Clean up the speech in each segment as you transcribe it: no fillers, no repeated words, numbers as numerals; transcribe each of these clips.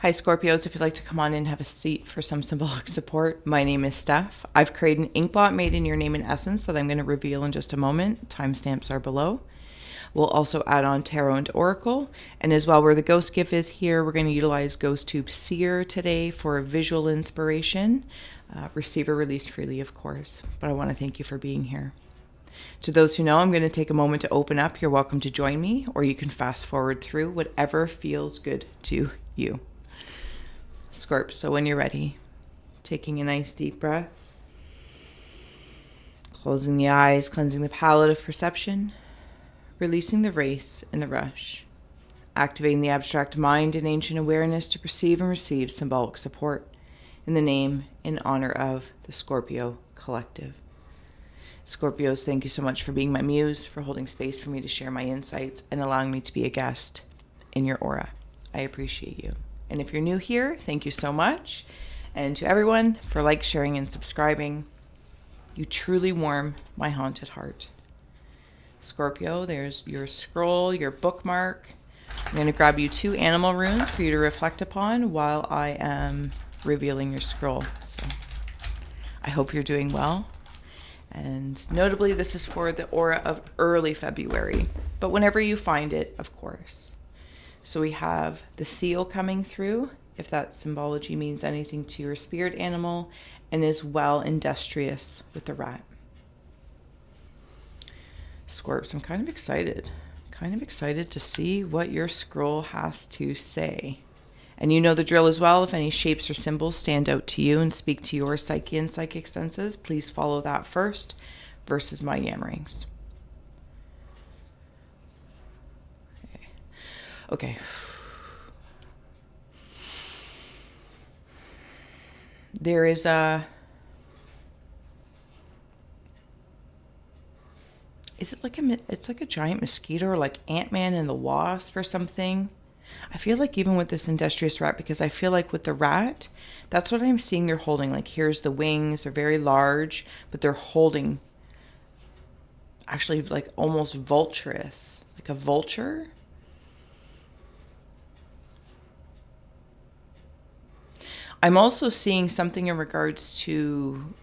Hi, Scorpios. If you'd like to come on in and have a seat for some symbolic support, my name is Steph. I've created an ink blot made in your name and essence that I'm going to reveal in just a moment. Timestamps are below. We'll also add on Tarot and Oracle. And as well, where the Ghost Gift is here, we're going to utilize Ghost Tube Seer today for a visual inspiration. Receive or release freely, of course. But I want to thank you for being here. To those who know, I'm going to take a moment to open up. You're welcome to join me, or you can fast forward through whatever feels good to you. Scorp, so when you're ready, taking a nice deep breath, closing the eyes, cleansing the palette of perception, releasing the race and the rush, activating the abstract mind and ancient awareness to perceive and receive symbolic support in the name and honor of the Scorpio Collective. Scorpios, thank you so much for being my muse, for holding space for me to share my insights and allowing me to be a guest in your aura. I appreciate you. And if you're new here, thank you so much. And to everyone for sharing, and subscribing. You truly warm my haunted heart. Scorpio, there's your scroll, your bookmark. I'm going to grab you 2 animal runes for you to reflect upon while I am revealing your scroll. So I hope you're doing well. And notably, this is for the aura of early February, but whenever you find it, of course. So we have the seal coming through, if that symbology means anything to your spirit animal, and as well industrious with the rat. Scorps, I'm kind of excited to see what your scroll has to say. And you know the drill as well. If any shapes or symbols stand out to you and speak to your psyche and psychic senses, please follow that first versus my yammerings. Okay. There is it's like a giant mosquito or like Ant-Man and the Wasp or something. I feel like even with this industrious rat, because I feel like with the rat, that's what I'm seeing they're holding. Like here's the wings, they're very large, but they're holding actually like almost vulturous, like a vulture. I'm also seeing something in regards to,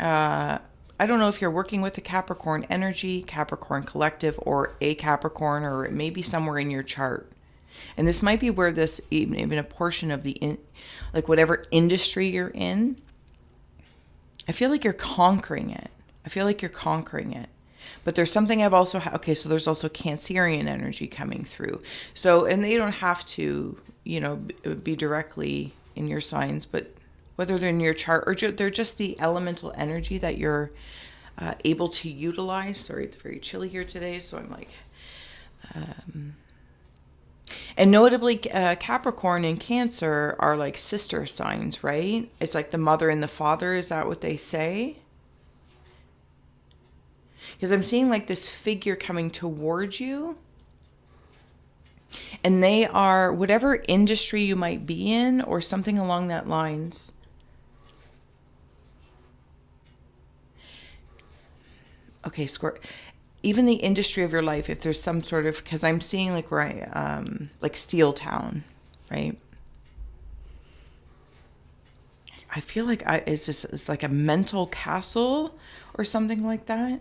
I don't know if you're working with the Capricorn energy, Capricorn collective, or a Capricorn, or it may be somewhere in your chart. And this might be where this, even a portion of the, whatever industry you're in, I feel like you're conquering it. But there's something I've also, so there's also Cancerian energy coming through. So, and they don't have to, be directly in your signs, but whether they're in your chart or they're just the elemental energy that you're able to utilize. Sorry, it's very chilly here today, so I'm like... And notably, Capricorn and Cancer are like sister signs, right? It's like the mother and the father. Is that what they say? Because I'm seeing like this figure coming towards you. And they are whatever industry you might be in or something along that lines. Okay, even the industry of your life, if there's some sort of, because I'm seeing like where like Steel Town, right? I feel like it's like a mental castle or something like that.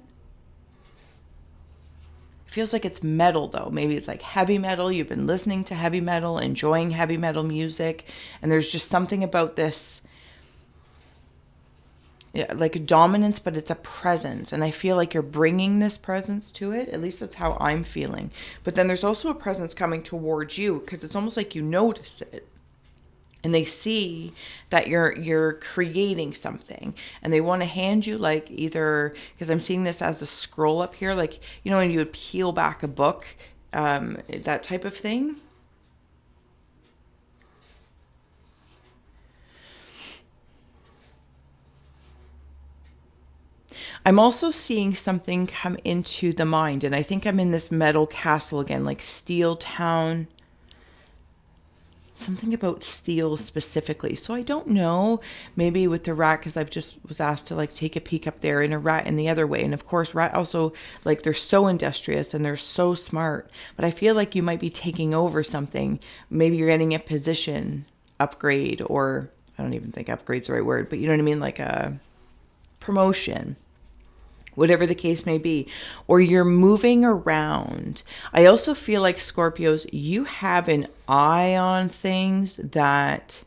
Feels like it's metal though. Maybe it's like heavy metal. You've been listening to heavy metal, enjoying heavy metal music. And there's just something about this, like a dominance, but it's a presence. And I feel like you're bringing this presence to it. At least that's how I'm feeling. But then there's also a presence coming towards you because it's almost like you notice it. And they see that you're creating something, and they want to hand you like either, because I'm seeing this as a scroll up here, like, when you would peel back a book, that type of thing. I'm also seeing something come into the mind, and I think I'm in this metal castle again, like Steel Town. something about steel specifically. So I don't know, maybe with the rat, because I've just was asked to like take a peek up there, and a rat in the other way. And of course, rat also, like, they're so industrious and they're so smart, but I feel like you might be taking over something. Maybe you're getting a position upgrade, or I don't even think upgrade's the right word, but you know what I mean? Like a promotion, whatever the case may be, or you're moving around. I also feel like, Scorpios, you have an eye on things that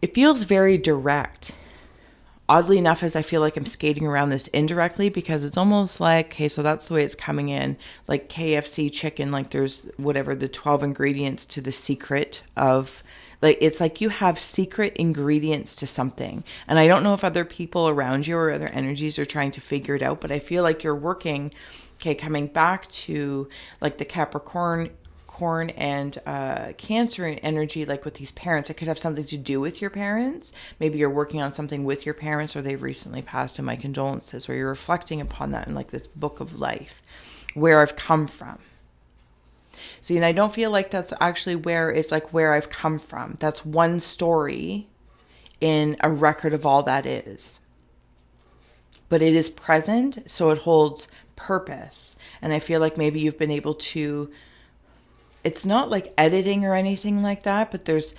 it feels very direct. Oddly enough, as I feel like I'm skating around this indirectly, because it's almost like, okay, so that's the way it's coming in, like KFC chicken, like there's whatever the 12 ingredients to the secret of, like, it's like you have secret ingredients to something. And I don't know if other people around you or other energies are trying to figure it out, but I feel like you're working, okay, coming back to like the Capricorn and Cancer energy, like with these parents. It could have something to do with your parents. Maybe you're working on something with your parents, or they've recently passed, and my condolences, or you're reflecting upon that in like this book of life, where I've come from. See, and I don't feel like that's actually where it's like where I've come from. That's one story in a record of all that is. But it is present, so it holds purpose. And I feel like maybe you've been able to, it's not like editing or anything like that, but there's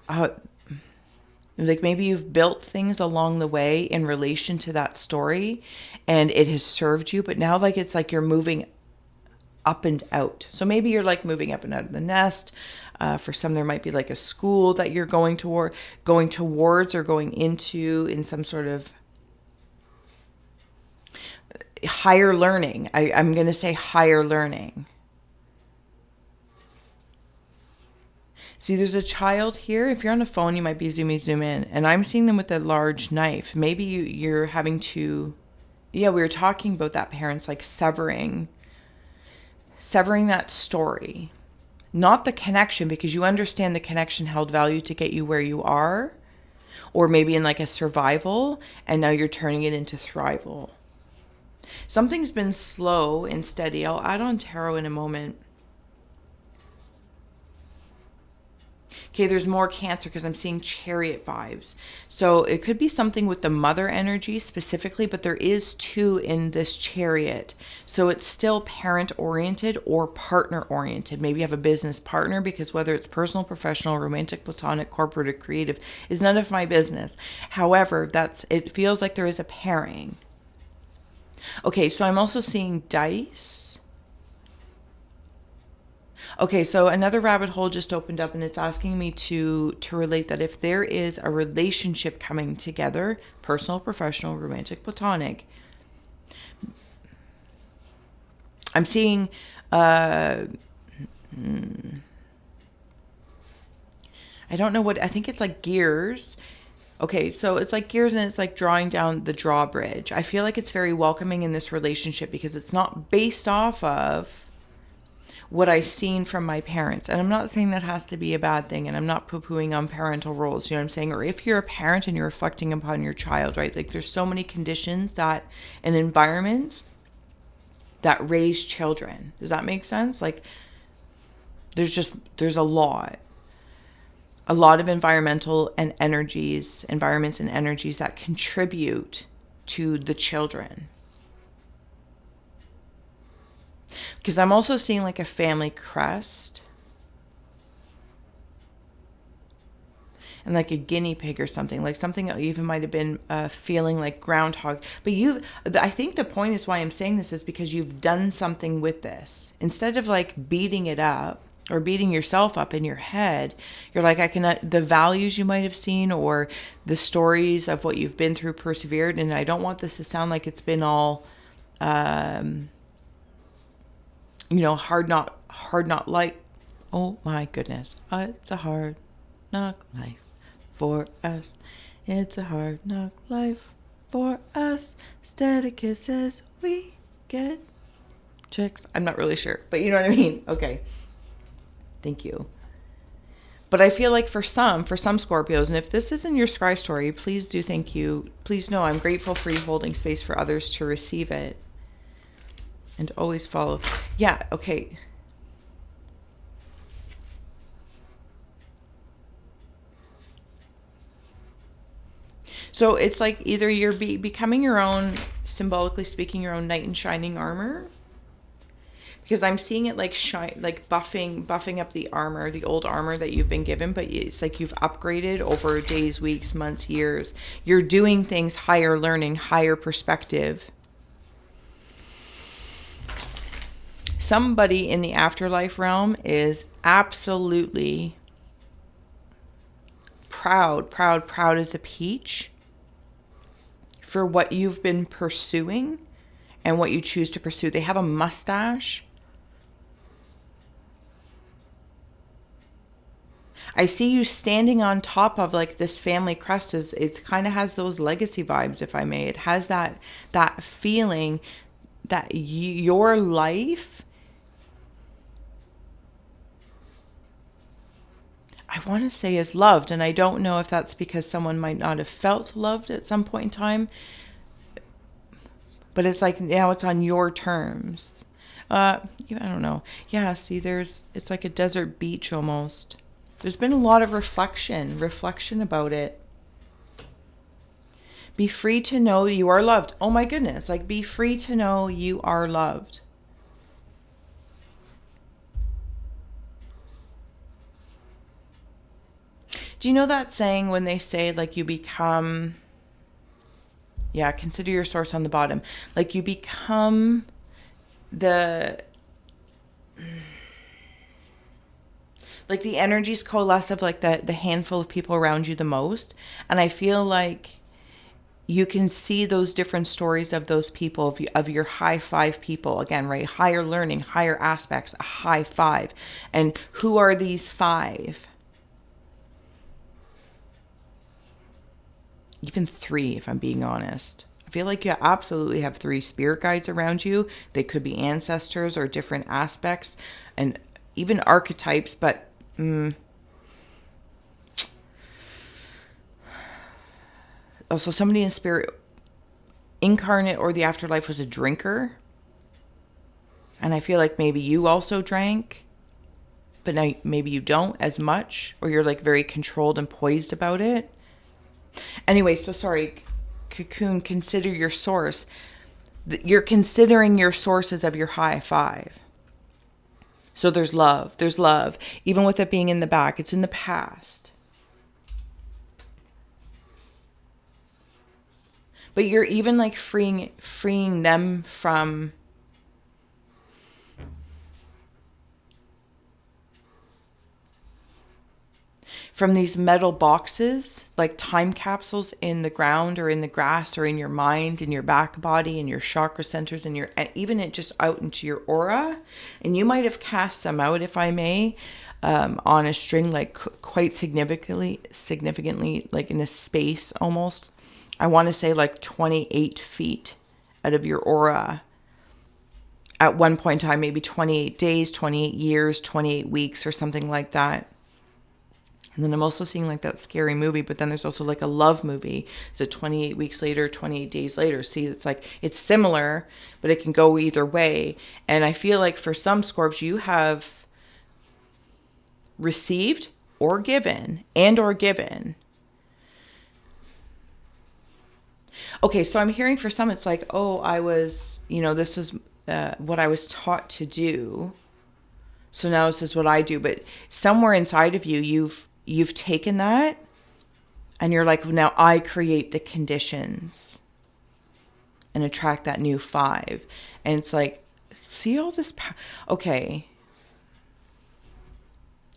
like maybe you've built things along the way in relation to that story, and it has served you. But now, like, it's like you're moving up and out. So maybe you're like moving up and out of the nest. For some, there might be like a school that you're going towards or going into in some sort of higher learning. I'm going to say higher learning. See, there's a child here. If you're on a phone, you might be zoom in. And I'm seeing them with a large knife. Maybe you're having to, we were talking about that, parents, like severing that story, not the connection, because you understand the connection held value to get you where you are, or maybe in like a survival, and now you're turning it into thrival. Something's been slow and steady. I'll add on tarot in a moment. Okay, there's more Cancer because I'm seeing Chariot vibes. So it could be something with the mother energy specifically, but there is two in this Chariot. So it's still parent-oriented or partner-oriented. Maybe you have a business partner, because whether it's personal, professional, romantic, platonic, corporate, or creative is none of my business. However, it feels like there is a pairing. Okay, so I'm also seeing dice. Okay, so another rabbit hole just opened up, and it's asking me to relate that if there is a relationship coming together, personal, professional, romantic, platonic, I'm seeing, I don't know what, I think it's like gears. Okay, so it's like gears, and it's like drawing down the drawbridge. I feel like it's very welcoming in this relationship, because it's not based off of what I've seen from my parents. And I'm not saying that has to be a bad thing, and I'm not poo-pooing on parental roles, you know what I'm saying? Or if you're a parent and you're reflecting upon your child, right? Like there's so many conditions that and environments that raise children. Does that make sense? Like there's a lot of environments and energies that contribute to the children. Because I'm also seeing like a family crest and like a guinea pig or something, like something that even might have been feeling like groundhog. But I think the point is why I'm saying this is because you've done something with this. Instead of like beating it up or beating yourself up in your head, you're like, the values you might have seen or the stories of what you've been through, persevered. And I don't want this to sound like it's been all, hard knock life. Oh my goodness. It's a hard knock life for us. It's a hard knock life for us. Instead of kisses, we get chicks. I'm not really sure, but you know what I mean? Okay. Thank you. But I feel like for some Scorpios, and if this isn't your scry story, please do thank you. Please know I'm grateful for you holding space for others to receive it. And always follow. Yeah, okay. So it's like either you're becoming your own, symbolically speaking, your own knight in shining armor. Because I'm seeing it like buffing up the armor, the old armor that you've been given, but it's like you've upgraded over days, weeks, months, years. You're doing things higher, learning, higher perspective. Somebody in the afterlife realm is absolutely proud as a peach for what you've been pursuing and what you choose to pursue. They have a mustache. I see you standing on top of like this family crest. It kind of has those legacy vibes, if I may. It has that feeling that your life, I want to say, is loved. And I don't know if that's because someone might not have felt loved at some point in time. But it's like now it's on your terms. I don't know. Yeah, see, it's like a desert beach almost. There's been a lot of reflection about it. Be free to know you are loved. Oh my goodness. Like, be free to know you are loved. Do you know that saying when they say like you become, consider your source on the bottom. Like you become like the energies coalesce of like the handful of people around you the most. And I feel like you can see those different stories of those people, of your high five people. Again, right? Higher learning, higher aspects, a high five. And who are these five? Even three, if I'm being honest. I feel like you absolutely have three spirit guides around you. They could be ancestors or different aspects and even archetypes, but also somebody in spirit, incarnate or the afterlife, was a drinker. And I feel like maybe you also drank, but now maybe you don't as much, or you're like very controlled and poised about it. Anyway, so sorry, Cocoon, consider your source. You're considering your sources of your high five. So there's love. There's love. Even with it being in the back, it's in the past. But you're even like freeing them from these metal boxes, like time capsules in the ground or in the grass or in your mind, in your back body, in your chakra centers, and even it just out into your aura. And you might have cast some out, if I may, on a string, like quite significantly, like in a space almost. I want to say like 28 feet out of your aura. At one point in time, maybe 28 days, 28 years, 28 weeks or something like that. And then I'm also seeing like that scary movie, but then there's also like a love movie. So 28 weeks later, 28 days later. See, it's like, it's similar, but it can go either way. And I feel like for some Scorps, you have received or given Okay, so I'm hearing for some, it's like, oh, I was, this was what I was taught to do. So now this is what I do. But somewhere inside of you, you've taken that and you're like, well, now I create the conditions and attract that new five. And it's like, see all this okay.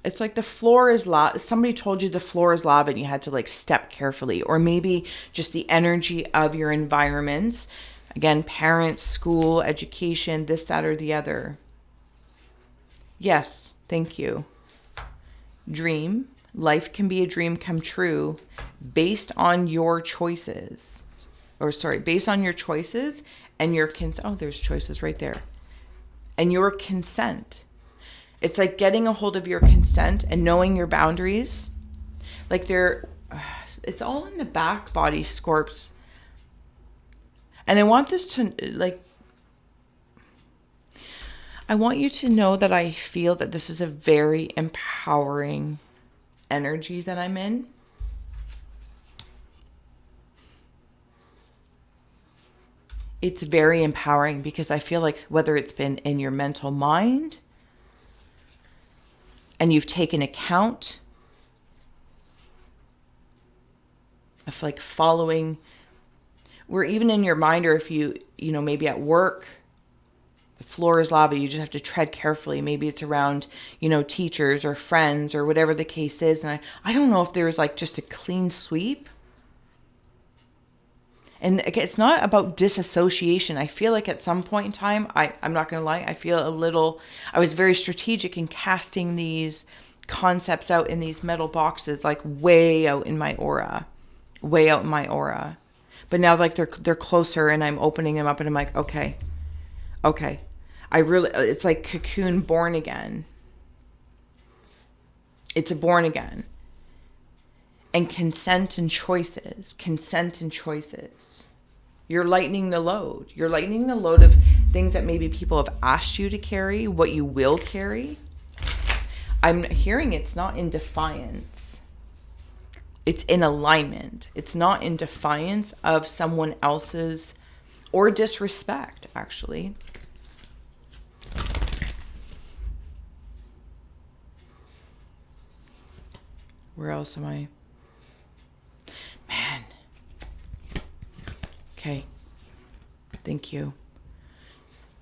It's like the floor is lava. Somebody told you the floor is lava and you had to like step carefully. Or maybe just the energy of your environments. Again, parents, school, education, this, that, or the other. Yes, thank you. Dream. Life can be a dream come true based on your choices. Based on your choices and your there's choices right there. And your consent. It's like getting a hold of your consent and knowing your boundaries. Like it's all in the back body, Scorps. And I want this to I want you to know that I feel that this is a very empowering energy that I'm in. it's very empowering, because I feel like whether it's been in your mental mind and you've taken account of like following, or even in your mind, or if you know, maybe at work, the floor is lava, you just have to tread carefully. Maybe it's around, you know, teachers or friends or whatever the case is. And I don't know if there's like just a clean sweep. And it's not about disassociation. I feel like at some point in time, I'm not going to lie, I was very strategic in casting these concepts out in these metal boxes, like way out in my aura. But now like they're closer, and I'm opening them up, and I'm like, okay. It's like cocoon born again. It's a born again. And consent and choices. You're lightening the load. You're lightening the load of things that maybe people have asked you to carry, what you will carry. I'm hearing it's not in defiance. It's in alignment. It's not in defiance of someone else's, or disrespect, actually. Where else am I? Man. Okay. Thank you.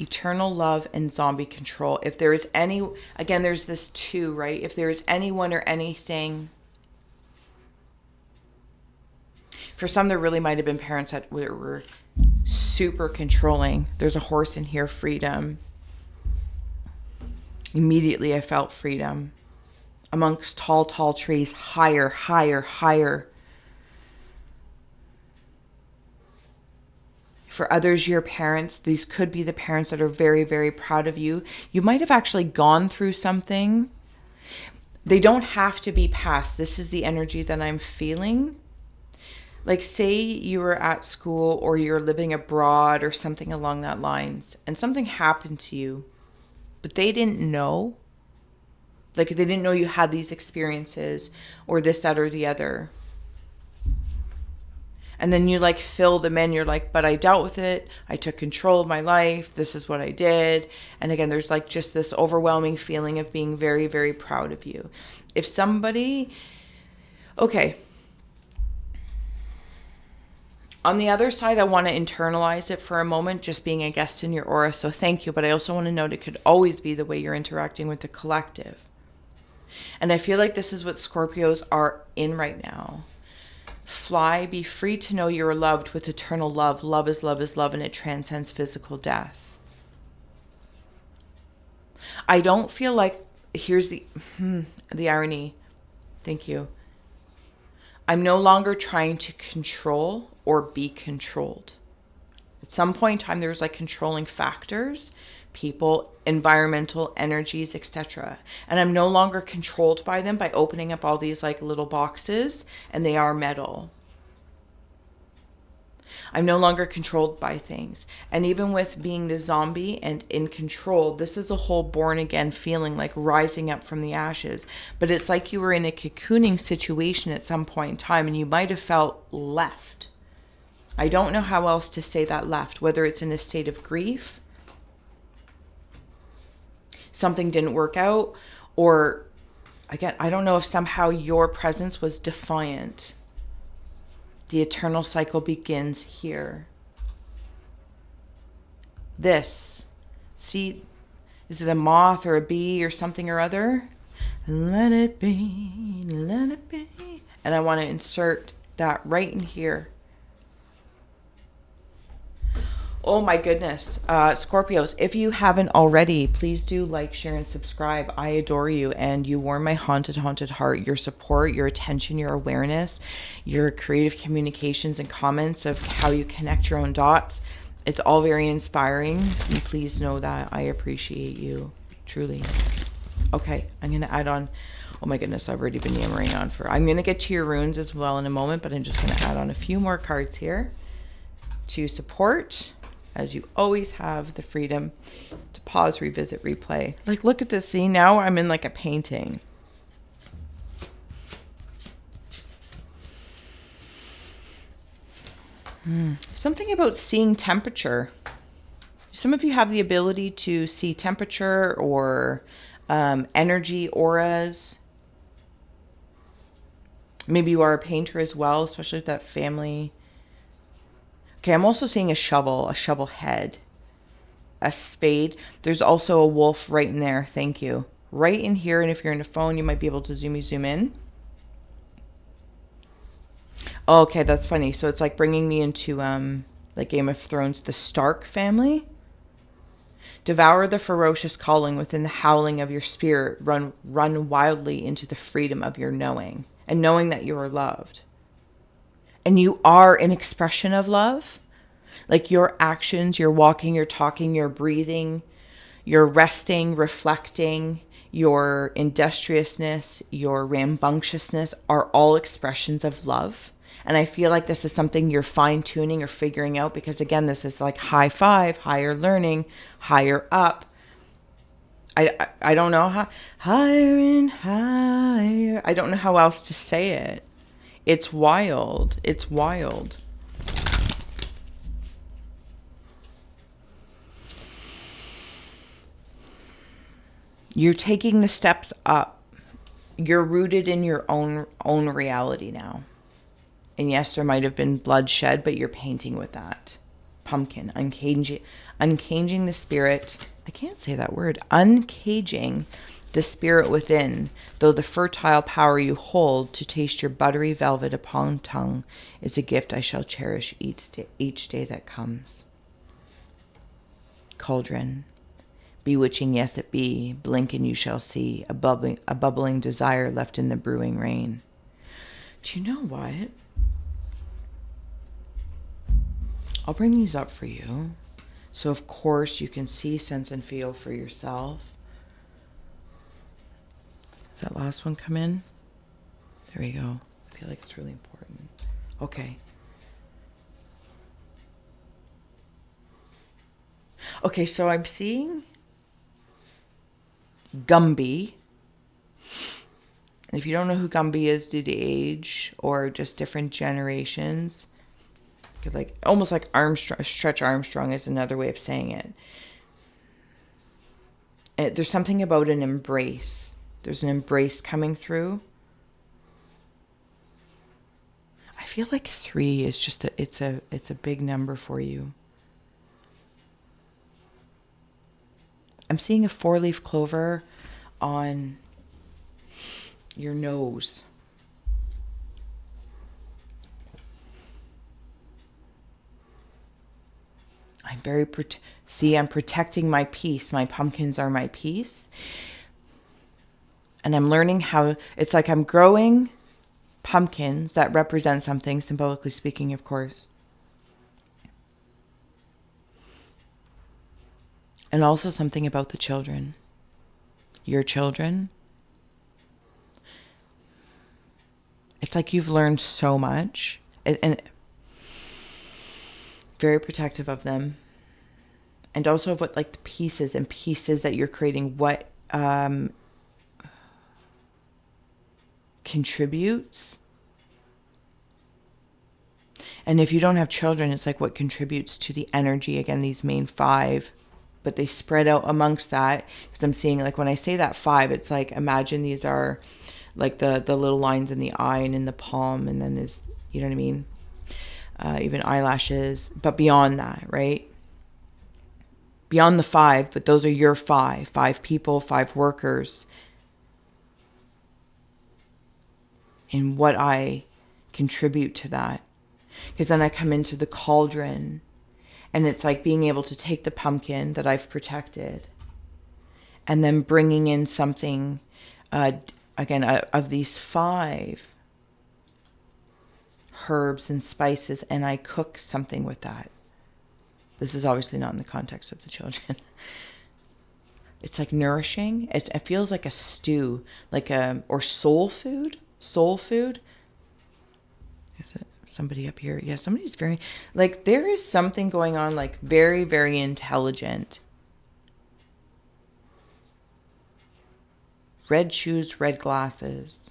Eternal love and zombie control. If there is any, again, there's this too, right? If there is anyone or anything, for some, there really might have been parents that were super controlling. There's a horse in here, freedom. Immediately I felt freedom. Amongst tall trees, higher. For others, your parents, these could be the parents that are very, very proud of you. You might have actually gone through something. They don't have to be past. This is the energy that I'm feeling. Like, say you were at school or you're living abroad or something along that lines, and something happened to you, but they didn't know. Like, they didn't know you had these experiences or this, that, or the other. And then you like fill them in. You're like, but I dealt with it. I took control of my life. This is what I did. And again, there's like just this overwhelming feeling of being very, very proud of you. If somebody, okay. On the other side, I want to internalize it for a moment, just being a guest in your aura. So thank you. But I also want to note it could always be the way you're interacting with the collective. And I feel like this is what Scorpios are in right now. Fly, be free to know you're loved with eternal love. Love is love is love, and it transcends physical death. I don't feel like, here's the irony. Thank you. I'm no longer trying to control or be controlled. At some point in time, there's like controlling factors, people, environmental energies, etc. And I'm no longer controlled by them by opening up all these like little boxes, and they are metal. I'm no longer controlled by things. And even with being the zombie and in control, this is a whole born again feeling, like rising up from the ashes. But it's like you were in a cocooning situation at some point in time, and you might have felt left. I don't know how else to say that left, whether it's in a state of grief, something didn't work out, or again, I don't know if somehow your presence was defiant. The eternal cycle begins here. This, see, is it a moth or a bee or something or other? Let it be, let it be. And I want to insert that right in here. Oh my goodness. Scorpios, if you haven't already, please do like, share, and subscribe. I adore you, and you warm my haunted heart. Your support, your attention, your awareness, your creative communications and comments of how you connect your own dots. It's all very inspiring. And please know that I appreciate you, truly. Okay, I'm going to add on. Oh my goodness, I've already been yammering on for. I'm going to get to your runes as well in a moment, but I'm just going to add on a few more cards here to support. As you always have the freedom to pause, revisit, replay. Like, look at this. See, now I'm in like a painting. Something about seeing temperature. Some of you have the ability to see temperature or energy, auras. Maybe you are a painter as well, especially with that family. Okay, I'm also seeing a shovel head, a spade. There's also a wolf right in there. Thank you. Right in here. And if you're in a phone, you might be able to zoom in. Oh, okay, that's funny. So it's like bringing me into like Game of Thrones, the Stark family. Devour the ferocious calling within the howling of your spirit. Run wildly into the freedom of your knowing, and knowing that you are loved. And you are an expression of love. Like your actions, your walking, your talking, your breathing, your resting, reflecting, your industriousness, your rambunctiousness are all expressions of love. And I feel like this is something you're fine-tuning or figuring out, because again, this is like high five, higher learning, higher up. I don't know how, higher and higher. I don't know how else to say it. It's wild. It's wild. You're taking the steps up. You're rooted in your own reality now. And yes, there might have been bloodshed, but you're painting with that. Pumpkin, uncaging the spirit. I can't say that word. Uncaging the spirit within, though the fertile power you hold to taste your buttery velvet upon tongue is a gift I shall cherish each day that comes. Cauldron. Bewitching, yes it be, blink and you shall see, a bubbling desire left in the brewing rain. Do you know what? I'll bring these up for you. So of course you can see, sense, and feel for yourself. Does that last one come in? There we go. I feel like it's really important. Okay. Okay, so I'm seeing Gumby. And if you don't know who Gumby is due to age or just different generations, like almost like Stretch Armstrong is another way of saying it. There's something about an embrace. There's an embrace coming through. I feel like 3 is just it's a big number for you. I'm seeing a 4-leaf clover on your nose. I'm I'm protecting my peace. My pumpkins are my peace. And I'm learning how, it's like I'm growing pumpkins that represent something, symbolically speaking, of course. And also something about the children. Your children. It's like you've learned so much. And very protective of them. And also of what, like, the pieces that you're creating, what contributes. And if you don't have children, it's like what contributes to the energy. Again, these main 5, but they spread out amongst that. Because I'm seeing, like, when I say that 5, it's like, imagine these are like the little lines in the eye and in the palm, and then there's, you know what I mean? Even eyelashes, but beyond that, right? Beyond the 5, but those are your 5 people, 5 workers. And what I contribute to that. Because then I come into the cauldron, and it's like being able to take the pumpkin that I've protected and then bringing in something, again, of these 5 herbs and spices, and I cook something with that. This is obviously not in the context of the children. It's like nourishing. It feels like a stew, like or soul food. Soul food. Is it somebody up here? Yeah, somebody's very, like, there is something going on, like, very, very intelligent. Red shoes, red glasses.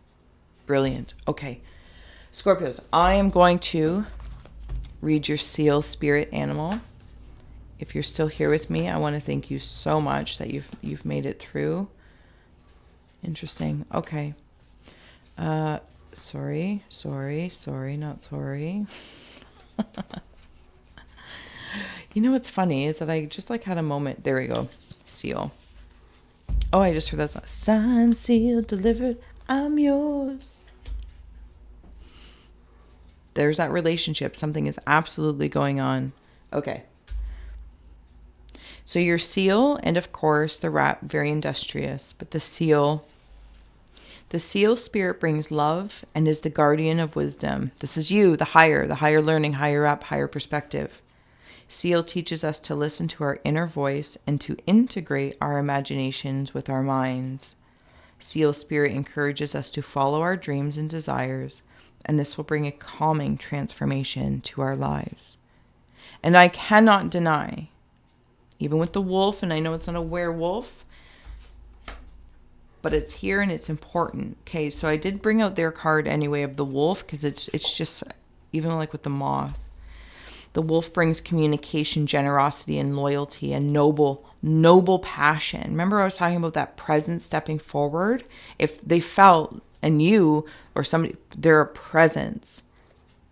Brilliant. Okay. Scorpios, I am going to read your seal spirit animal. If you're still here with me, I want to thank you so much that you've made it through. Interesting. Okay. Sorry, not sorry. You know what's funny is that I just like had a moment. There we go. Seal. Oh, I just heard that song. Signed, sealed, delivered, I'm yours. There's that relationship. Something is absolutely going on. Okay. So your seal, and of course the rat, very industrious, but the seal spirit brings love and is the guardian of wisdom. This is you, the higher learning, higher up, higher perspective. Seal teaches us to listen to our inner voice and to integrate our imaginations with our minds. Seal spirit encourages us to follow our dreams and desires, and this will bring a calming transformation to our lives. And I cannot deny, even with the wolf, and I know it's not a werewolf, but it's here and it's important. Okay, so I did bring out their card anyway of the wolf, because it's just, even like with the moth, the wolf brings communication, generosity, and loyalty, and noble passion. Remember I was talking about that presence stepping forward? If they felt, and you or somebody, they're a presence.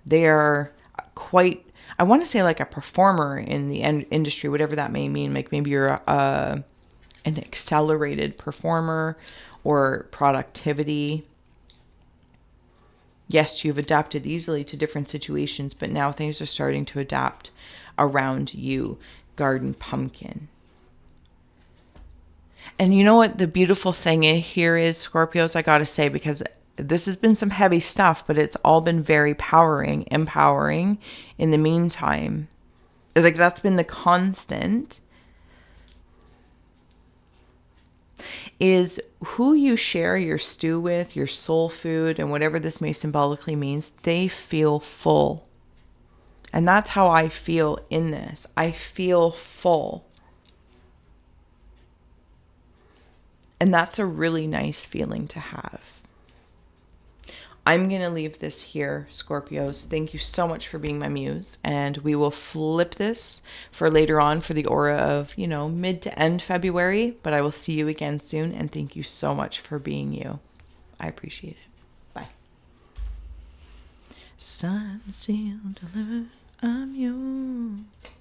They are quite, I want to say like a performer in the industry, whatever that may mean. Like maybe you're an accelerated performer or productivity. Yes, you've adapted easily to different situations, but now things are starting to adapt around you. Garden pumpkin. And you know what the beautiful thing here is, Scorpios, I got to say, because this has been some heavy stuff, but it's all been very empowering in the meantime. Like that's been the constant. Is who you share your stew with, your soul food, and whatever this may symbolically means, they feel full. And that's how I feel in this. I feel full. And that's a really nice feeling to have. I'm going to leave this here, Scorpios. Thank you so much for being my muse. And we will flip this for later on for the aura of, mid to end February. But I will see you again soon. And thank you so much for being you. I appreciate it. Bye. Signed, sealed, delivered, I'm yours.